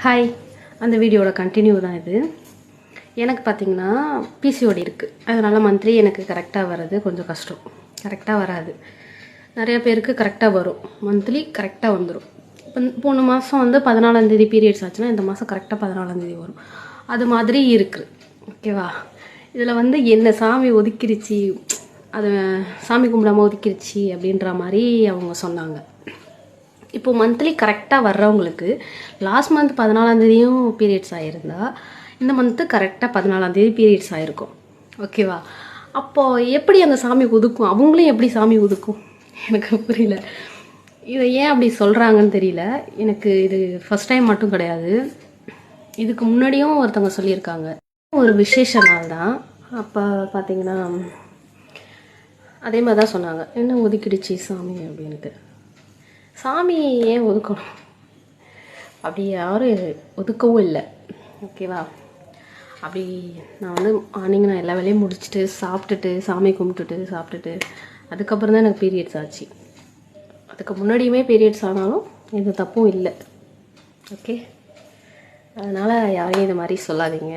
Hi, அந்த வீடியோட continue தான் இது. எனக்கு பார்த்திங்கன்னா பிசிஓடி இருக்குது. அதனால் மந்த்லி எனக்கு கரெக்டாக வர்றது கொஞ்சம் கஷ்டம். கரெக்டாக வராது. நிறைய பேருக்கு கரெக்டாக வரும். மந்த்லி கரெக்டாக வந்துடும். போன மாதம் வந்து 14ஆந்தேதி பீரியட்ஸ் ஆச்சுன்னா இந்த மாதம் கரெக்டாக 14ஆந்தேதி வரும். அது மாதிரி இருக்குது. ஓகேவா? இதில் வந்து என்ன சாமி ஒதுக்கிடுச்சு, அது சாமி கும்பிடாமல் ஒதுக்கிடுச்சு அப்படின்ற மாதிரி அவங்க சொன்னாங்க. இப்போது மந்த்லி கரெக்டாக வர்றவங்களுக்கு லாஸ்ட் மந்த் 14ஆந்தேதியும் பீரியட்ஸ் ஆகிருந்தா இந்த மந்த்து கரெக்டாக 14ஆந்தேதி பீரியட்ஸ் ஆகிருக்கும். ஓகேவா? அப்போது எப்படி அந்த சாமி ஒதுக்கும்? அவங்களும் எப்படி சாமி ஒதுக்கும் எனக்கு புரியல. இதை ஏன் அப்படி சொல்கிறாங்கன்னு தெரியல. எனக்கு இது ஃபஸ்ட் டைம் மட்டும் கிடையாது, இதுக்கு முன்னாடியும் ஒருத்தவங்க சொல்லியிருக்காங்க. ஒரு விசேஷ நாள் தான். அப்போ பார்த்தீங்கன்னா அதே மாதிரி தான் சொன்னாங்க, என்ன ஒதுக்கிடுச்சு சாமி அப்படின்ட்டு. சாமி ஏன் ஒதுக்கணும்? அப்படி யாரும் ஒதுக்கவும் இல்லை. ஓகேவா? அப்படி நான் வந்து மார்னிங் நான் எல்லா வேலையும் முடிச்சுட்டு சாப்பிட்டுட்டு சாமி கும்பிட்டுட்டு சாப்பிட்டுட்டு அதுக்கப்புறம் தான் எனக்கு பீரியட்ஸ் ஆச்சு. அதுக்கு முன்னாடியுமே பீரியட்ஸ் ஆனாலும் எந்த தப்பும் இல்லை. ஓகே, அதனால் யாரையும் இது மாதிரி சொல்லாதீங்க.